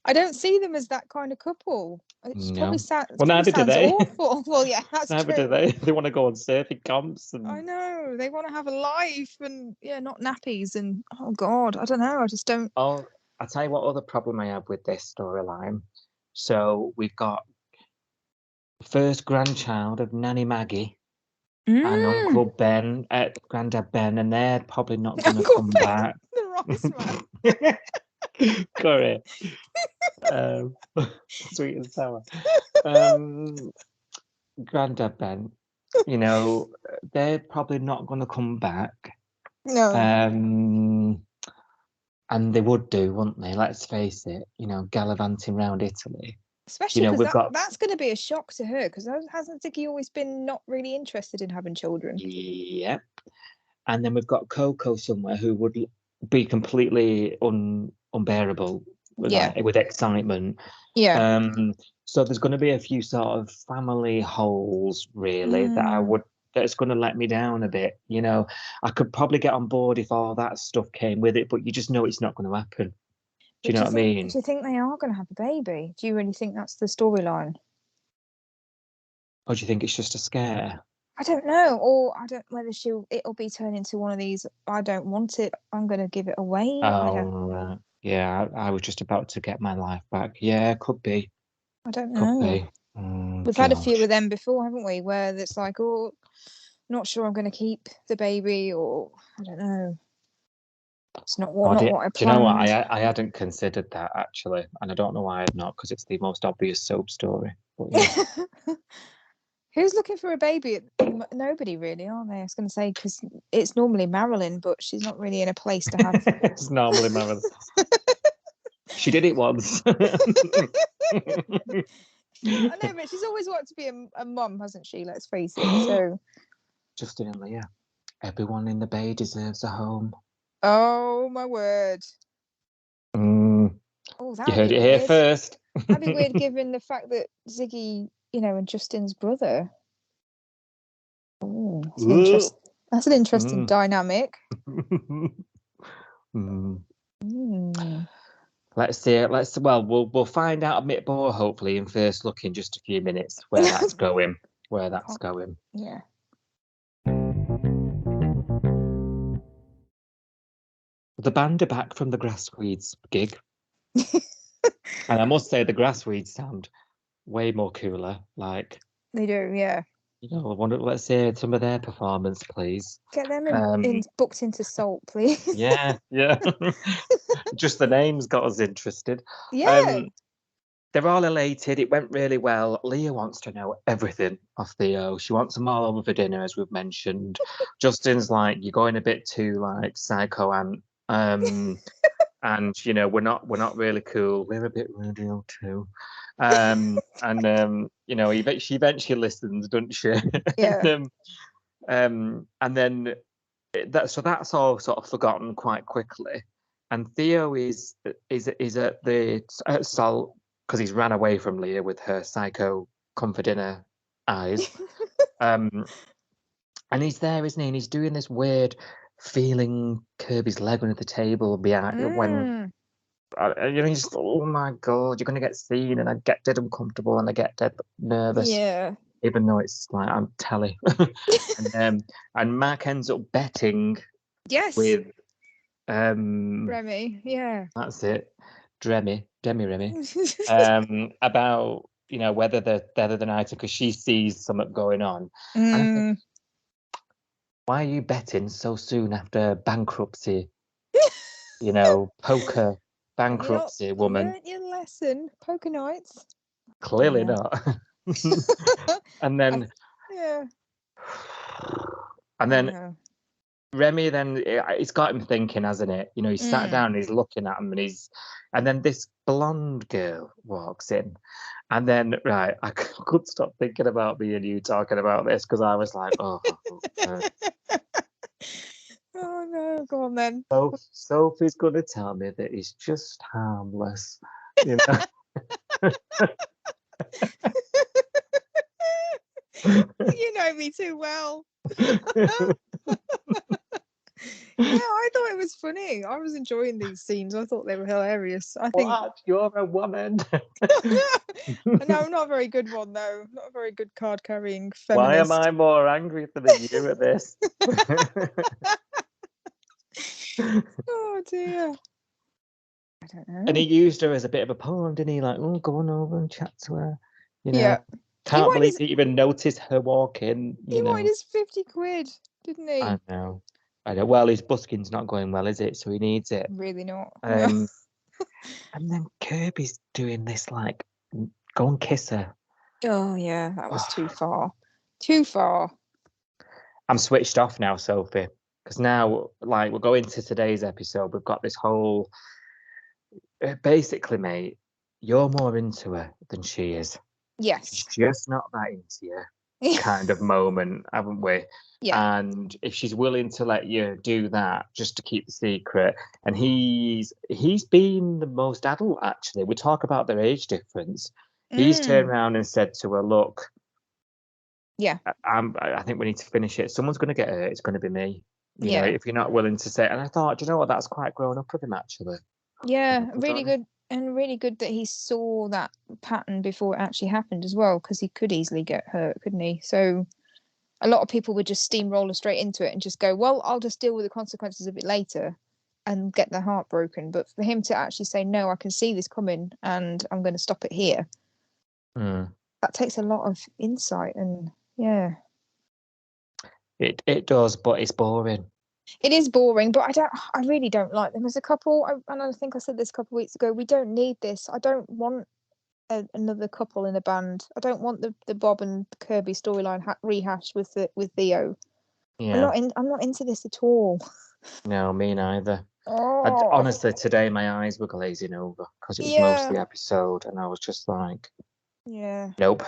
I don't see them as that kind of couple. It probably sounds neither do they. Awful. Well, yeah, that's neither true. do they. They want to go on surfing camps. I know. They want to have a life and, not nappies. And, oh, God, I don't know. I just don't. Oh, I'll tell you what other problem I have with this storyline. So we've got the first grandchild of Nanny Maggie and Uncle Ben, Granddad Ben, and they're probably not going to come back. The rice man. Curry. Sweet and sour. Granddad Ben, they're probably not going to come back. No. And they would do, wouldn't they? Let's face it, gallivanting around Italy. Especially because that's going to be a shock to her, because hasn't Ziggy always been not really interested in having children? Yep. And then we've got Coco somewhere who would be completely unbearable with excitement. Yeah. So there's going to be a few sort of family holes, really, that's going to let me down a bit. I could probably get on board if all that stuff came with it, but you just know it's not going to happen. Do you know what I mean? Do you think they are going to have a baby? Do you really think that's the storyline? Or do you think it's just a scare? I don't know, or I don't whether it'll be turned into one of these. I don't want it. I'm gonna give it away. I don't. Right. Yeah, I was just about to get my life back. Yeah, could be. I don't Could know. be. We've had a few Gosh. of them before, haven't we? Where it's like, oh, not sure I'm going to keep the baby, or I don't know. It's not what I Do you know what? planned. I hadn't considered that actually, and I don't know why I'd not, because it's the most obvious soap story. But yeah. Who's looking for a baby? Nobody really, are they? I was going to say because it's normally Marilyn, but she's not really in a place to have. It's normally Marilyn. She did it once. I know, but she's always wanted to be a mum, hasn't she? Let's face it. So, Justin and Leah, everyone in the Bay deserves a home. oh my word! Mm, Oh, you that'd heard be it here weird. first. That'd be weird, given the fact that Ziggy, and Justin's brother. Oh, that's an interesting dynamic. Mm. Mm. Let's see it. We'll find out a bit more hopefully in first look in just a few minutes where that's going. Where that's going. Yeah. The band are back from the Grassweeds gig. And I must say the Grassweeds sound way more cooler. Like They do, yeah. Let's hear some of their performance, please. Get them booked into Salt, please. Yeah. Just the names got us interested. Yeah. They're all elated. It went really well. Leah wants to know everything of Theo. She wants them all over for dinner, as we've mentioned. Justin's like, you're going a bit too like psycho aunt. And we're not really cool. We're a bit radio too. She eventually listens, doesn't she? Yeah. and then that's all sort of forgotten quite quickly. And Theo is at the Salt because he's ran away from Leah with her psycho comfort dinner eyes. And he's there, isn't he? And he's doing this weird feeling Kirby's leg under the table behind when he's oh my god, you're gonna get seen, and I get dead uncomfortable and I get dead nervous. Yeah. Even though it's like I'm telly. and Mark ends up betting with Remy, yeah. That's it. Demi Remy. About whether they're the night because she sees something going on. And I think, why are you betting so soon after bankruptcy? Poker bankruptcy woman. Learned your lesson, poker nights. Clearly not. And then Remy, then it's got him thinking, hasn't it? He's sat down, he's looking at him, and then this blonde girl walks in, and then I could stop thinking about me and you talking about this because I was like, oh. Oh no, go on then. Sophie's gonna tell me that he's just harmless, You know me too well. Yeah, I thought it was funny. I was enjoying these scenes. I thought they were hilarious. I think you're a woman. No, I'm not a very good one though. Not a very good card carrying feminist. Why am I more angry than you at this? Oh dear. I don't know. And he used her as a bit of a pawn, didn't he? Like, oh, go on over and chat to her. Yeah. Can't believe he even noticed her walk in. He wanted his 50 quid, didn't he? I know. Well, his busking's not going well, is it? So he needs it. Really not. And then Kirby's doing this, like, go and kiss her. Oh, yeah, that was too far. Too far. I'm switched off now, Sophie. Because now, like, we'll go into today's episode. We've got this whole... Basically, mate, you're more into her than she is. Yes. She's just not that into you. Kind of moment, haven't we? Yeah. And if she's willing to let you do that just to keep the secret, and he's been the most adult actually. We talk about their age difference. He's turned around and said to her, "Look, I think we need to finish it. Someone's going to get hurt. It's going to be me. You know, if you're not willing to say." And I thought, do you know what? That's quite grown up of him actually. Yeah, really good. And really good that he saw that pattern before it actually happened as well, because he could easily get hurt, couldn't he? So, A lot of people would just steamroller straight into it and just go, well, I'll just deal with the consequences of it later and get their heart broken. But for him to actually say, no, I can see this coming and I'm going to stop it here. That takes a lot of insight and yeah. It does, but it's boring. It is boring, but I really don't like them as a couple. And I think I said this a couple of weeks ago, we don't need this. I don't want another couple in a band. I don't want the Bob and Kirby storyline rehashed with Theo. Yeah. I'm not into this at all. No, me neither. Oh. Honestly, today my eyes were glazing over because it was most of the episode, and I was just like, yeah, nope.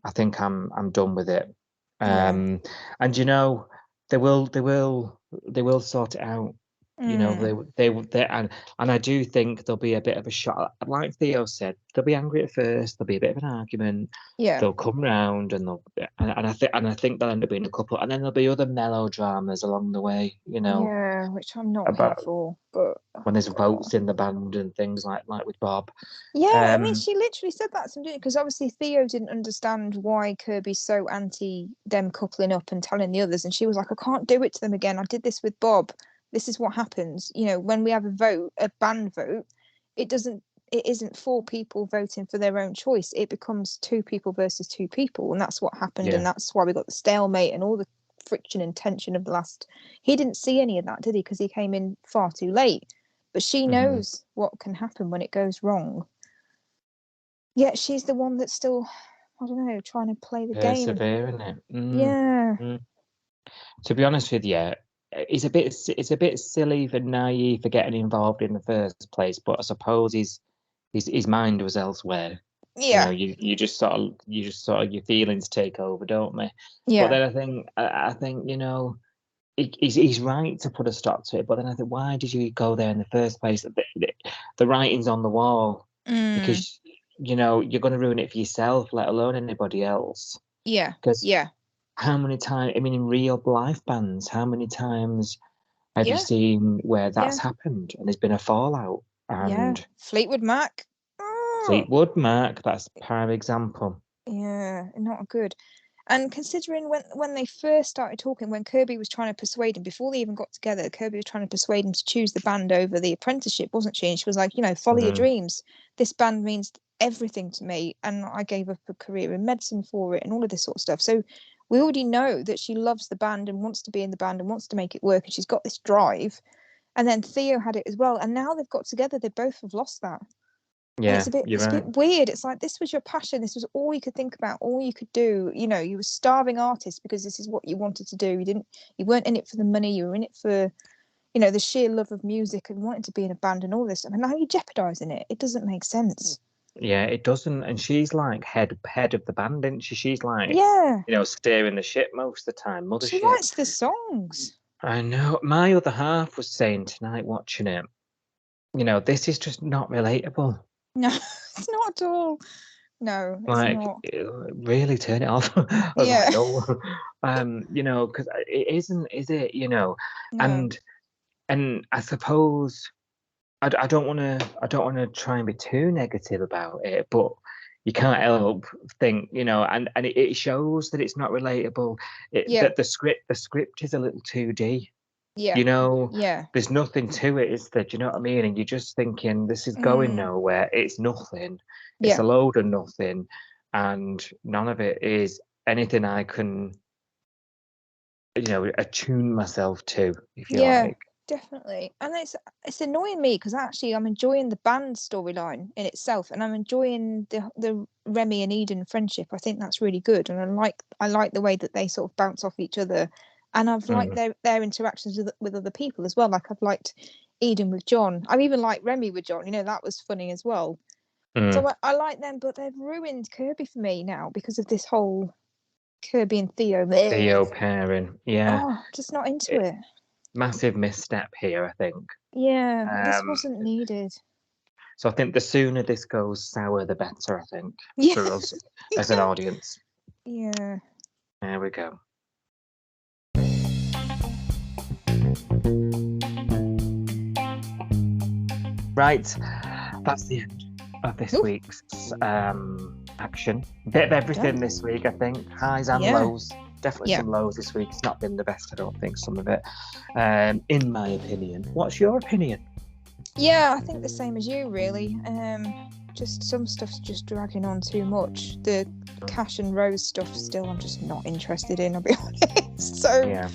I think I'm done with it. Yeah. And you know, they will sort it out. You know, they and I do think there'll be a bit of a shot. Like Theo said, they'll be angry at first. There'll be a bit of an argument. Yeah. They'll come round and I think they'll end up being a couple, and then there'll be other melodramas along the way. You know. Yeah, which I'm not here for. But when there's votes in the band and things like with Bob. Yeah, I mean, she literally said that to him, because obviously Theo didn't understand why Kirby's so anti them coupling up and telling the others, and she was like, I can't do it to them again. I did this with Bob. This is what happens. You know, when we have a band vote, it isn't 4 people voting for their own choice. It becomes 2 people versus 2 people, and that's what happened, and that's why we got the stalemate and all the friction and tension of the last. He didn't see any of that, did he? Because he came in far too late. But she knows what can happen when it goes wrong. Yet she's the one that's still, I don't know, trying to play the game. Persevering it. Yeah. To be honest with you, it's a bit silly for naive for getting involved in the first place, but I suppose his mind was elsewhere. Yeah. You know, you just sort of your feelings take over, don't they? Yeah. But then I think you know, he's right to put a stop to it. But then I think, why did you go there in the first place? The writing's on the wall because you know you're going to ruin it for yourself, let alone anybody else. Yeah. Because how many times? I mean, in real life bands, how many times have you seen where that's happened and there's been a fallout? And Fleetwood Mac. Fleetwood Mac, that's a prime example. Yeah, not good. And considering when they first started talking, when Kirby was trying to persuade him, before they even got together, Kirby was trying to persuade him to choose the band over the apprenticeship, wasn't she? And she was like, you know, follow your dreams. This band means everything to me, and I gave up a career in medicine for it and all of this sort of stuff. So we already know that she loves the band and wants to be in the band and wants to make it work, and she's got this drive. And then Theo had it as well, and now they've got together, they both have lost that. Yeah, it's a bit weird. It's like, this was your passion, this was all you could think about, all you could do. You know, you were a starving artist because this is what you wanted to do. You weren't in it for the money, you were in it for, you know, the sheer love of music and wanting to be in a band and all this stuff. And now you're jeopardizing it. It doesn't make sense. Yeah, it doesn't. And she's like head of the band, isn't she? She's like, you know, steering the ship most of the time. Mothership. She writes the songs. I know. My other half was saying tonight watching it, you know, this is just not relatable. No, it's not at all. No, it's like, not. Really turn it off. I was like, no. You know, because it isn't, is it? You know, No. and I suppose I don't want to try and be too negative about it, but you can't help think, you know, and it shows that it's not relatable. That the script is a little 2D. Yeah. You know, there's nothing to it, is there? Do you know what I mean? And you're just thinking, this is going nowhere. It's nothing. It's a load of nothing, and none of it is anything I can, you know, attune myself to, if you like. Definitely. And it's annoying me because actually I'm enjoying the band storyline in itself, and I'm enjoying the Remy and Eden friendship. I think that's really good, and I like the way that they sort of bounce off each other, and I've liked their interactions with other people as well. Like, I've liked Eden with John. I've even liked Remy with John. You know, that was funny as well. So I like them, but they've ruined Kirby for me now because of this whole Kirby and Theo pairing. Yeah. Oh, just not into it. Massive misstep here, I think. Yeah, this wasn't needed. So I think the sooner this goes sour, the better, I think, for us as an audience. Yeah. There we go. Right, that's the end of this week's action. Bit of everything this week, I think. Highs and lows. definitely Yeah. some lows this week. It's not been the best, I don't think, some of it, in my opinion. What's your opinion? Yeah, I think the same as you, really. Just some stuff's just dragging on too much. The Cash and Rose stuff still I'm just not interested in, I'll be honest. So Yeah.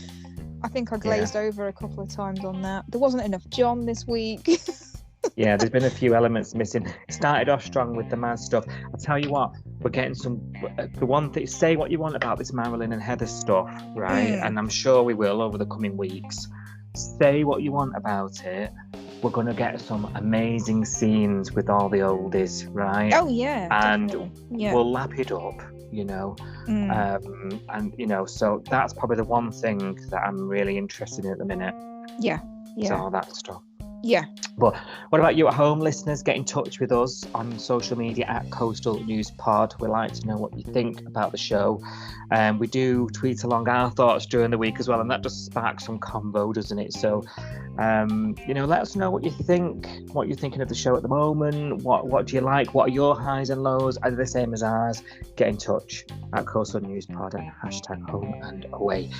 I think I glazed over a couple of times on that. There wasn't enough John this week. Yeah, there's been a few elements missing. It started off strong with the man stuff. I'll tell you what, we're getting some. The one thing, say what you want about this Marilyn and Heather stuff, right? And I'm sure we will over the coming weeks. Say what you want about it. We're going to get some amazing scenes with all the oldies, right? Oh yeah. And definitely. Yeah. we'll lap it up, you know. And, you know, so that's probably the one thing that I'm really interested in at the minute. Yeah. Is Yeah. all that stuff. Yeah. But what about you at home, listeners? Get in touch with us on social media at Coastal News Pod. We'd like to know what you think about the show. We do tweet along our thoughts during the week as well, and that just sparks some convo, doesn't it? So, you know, let us know what you think, what you're thinking of the show at the moment. What do you like? What are your highs and lows? Are they the same as ours? Get in touch at Coastal News Pod and #HomeAndAway.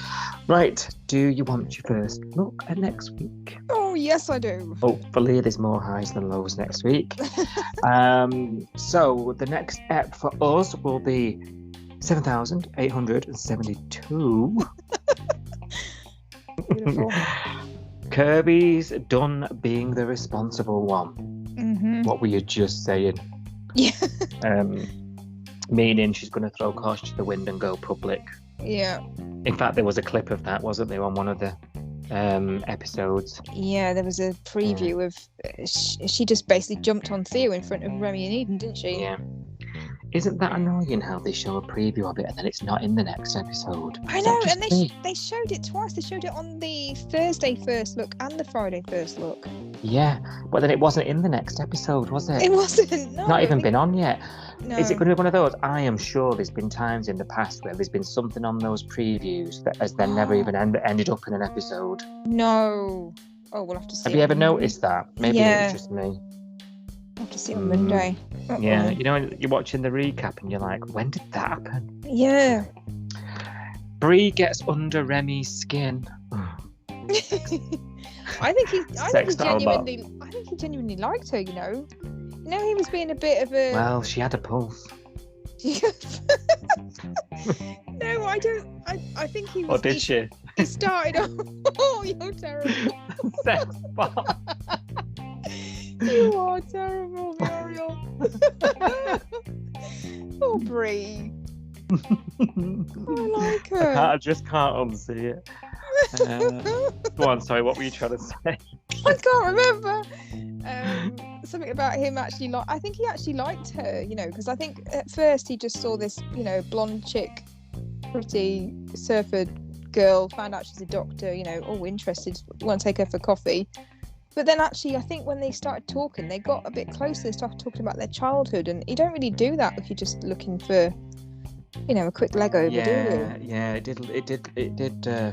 Right, do you want your first look at next week? Oh yes, I do. Hopefully there's more highs than lows next week. So the next ep for us will be 7,872. Beautiful. Kirby's done being the responsible one. What were you just saying? Yeah. Meaning she's going to throw caution to the wind and go public. Yeah. In fact, there was a clip of that, wasn't there, on one of the episodes? Yeah, there was a preview of she just basically jumped on Theo in front of Remy and Eden, didn't she? Yeah. Isn't that annoying how they show a preview of it and then it's not in the next episode? I Is that know, just and me? they showed it twice. They showed it on the Thursday first look and the Friday first look. Yeah, but then it wasn't in the next episode, was it? It wasn't. No, Not even I think- been on yet. No. Is it going to be one of those? I am sure there's been times in the past where there's been something on those previews that has then never even ended up in an episode. No. Oh, we'll have to see. Have you ever noticed that? Maybe Yeah. it's just me. We'll have to see on Monday. Yeah, you know, when you're watching the recap and you're like, when did that happen? Yeah. Bree gets under Remy's skin. I think he genuinely liked her, you know. You know, he was being a bit of a Well, she had a pulse. No, I don't. I think he was. Or did she? He started off. Oh, you're terrible. Sex bomb. You are terrible, Muriel. Oh, Brie. I like her. I just can't unsee it. Go on, sorry, what were you trying to say? I can't remember. Something about him actually. I think he actually liked her, you know, because I think at first he just saw this, you know, blonde chick, pretty surfer girl, found out she's a doctor, you know, oh, interested, want to take her for coffee. But then actually, I think when they started talking, they got a bit closer. They started talking about their childhood, and you don't really do that if you're just looking for, you know, a quick leg over, do you? Yeah, it did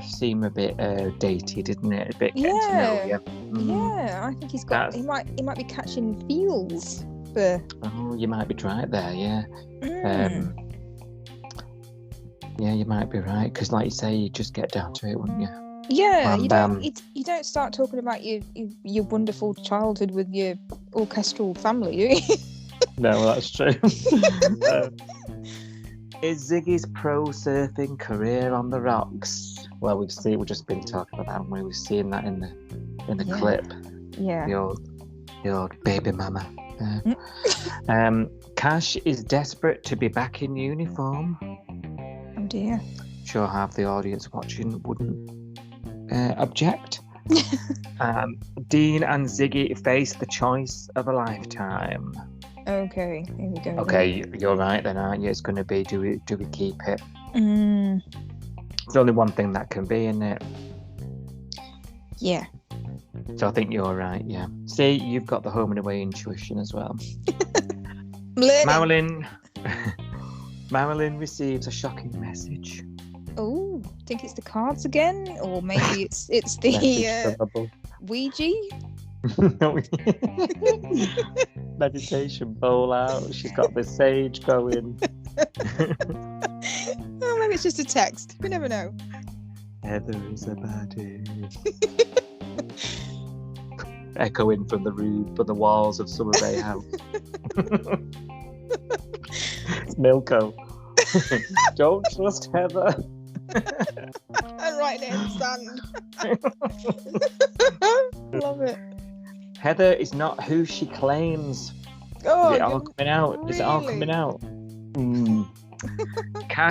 seem a bit datey, didn't it? A bit getting to know you. Yeah, I think he's got. He might be catching feels for. Oh, you might be right there. Yeah. Mm. Yeah, you might be right because, like you say, you just get down to it, wouldn't you? Yeah, And, you don't start talking about your wonderful childhood with your orchestral family, do you? No, that's true. Is Ziggy's pro surfing career on the rocks? Well, we've just been talking about that, haven't we? We've seen that in the clip. Yeah. The old baby mama. Cash is desperate to be back in uniform. Oh dear. Sure, half the audience watching wouldn't object. Dean and Ziggy face the choice of a lifetime. Okay, here we go. Okay, you're right then, aren't you? It's going to be, do we keep it? Mm, There's only one thing that can be, isn't it? yeah. So I think you're right, yeah. See, you've got the home and away intuition as well. Marilyn receives a shocking message. Oh, think it's the cards again, or maybe it's the Message from above. Ouija. Meditation bowl out. She's got the sage going. Oh, maybe it's just a text. We never know. Heather is a baddie. Echoing from the walls of Summer Bay House. It's Milko. Don't trust Heather. And writing it in sand. Love it. Heather is not who she claims. Oh, Is it all coming out? Is it all coming out? You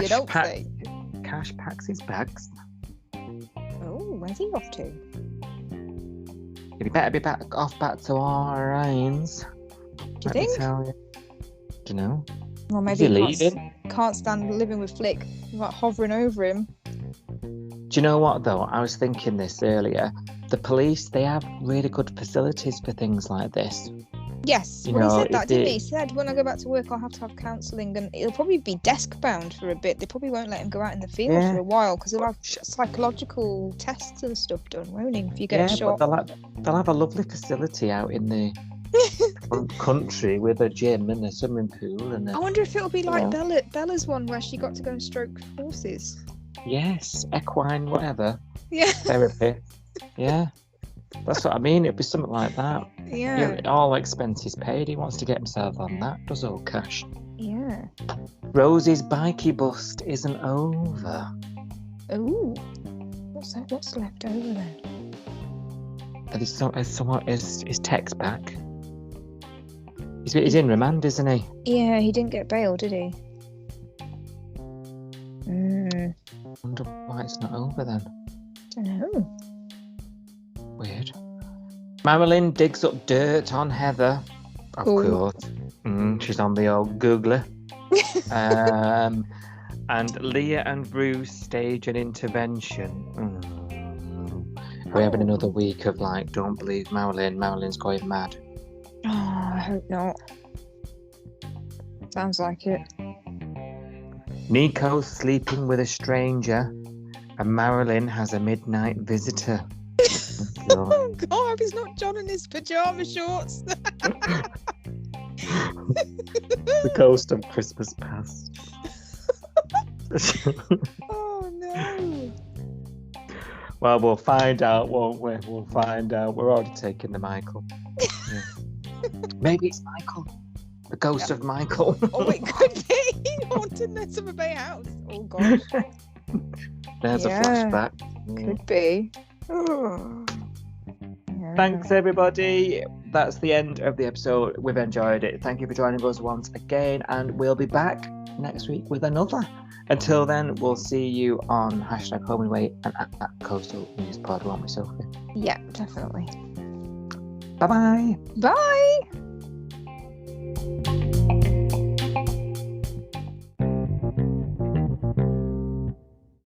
don't say. Cash packs his bags. Oh, where's he off to? He better be back to Orange. Do you think? Do you know? Well, Is maybe he he leaving? can't stand living with Flick. Like hovering over him. Do you know what though? I was thinking this earlier. The police, they have really good facilities for things like this. Yes, You well, know, he said that, if didn't they- he? He said, when I go back to work, I'll have to have counselling, and he'll probably be desk-bound for a bit. They probably won't let him go out in the field Yeah. for a while, because he'll have psychological tests and stuff done, won't he, if you get Yeah, shot? but they'll have a lovely facility out in the country with a gym and a swimming pool and I wonder if it'll be like Yeah. Bella's one, where she got to go and stroke horses. yes, equine, whatever, Yeah. therapy. Yeah, that's what I mean. It'd be something like that. Yeah. All expenses paid. He wants to get himself on that. Does all cash. Yeah. Rosie's bikey bust isn't over. Ooh. What's left over then? Is Tex back? He's in remand, isn't he? Yeah, he didn't get bail, did he? Wonder why it's not over then. Don't know. Weird. Marilyn digs up dirt on Heather. Of Cool. course. She's on the old Googler. And Leah and Bruce stage an intervention. We're having another week of like, don't believe Marilyn. Marilyn's going mad. Oh, I hope not. Sounds like it. Nico's sleeping with a stranger, and Marilyn has a midnight visitor. God. Oh God, I hope he's not John in his pajama shorts. The ghost of Christmas past. Oh no. Well, we'll find out, won't we? We'll find out. We're already taking the Michael. Yeah. Maybe it's Michael. The ghost of Michael. Oh, it could be haunting the Summer Bay house. Oh gosh. There's Yeah. a flashback. Could be. Oh. Yeah. Thanks, everybody. That's the end of the episode. We've enjoyed it. Thank you for joining us once again, and we'll be back next week with another. Until then, we'll see you on #HomeAndAway and at Coastal News Pod, won't we, Sophie? Yeah, definitely. Bye-bye. Bye.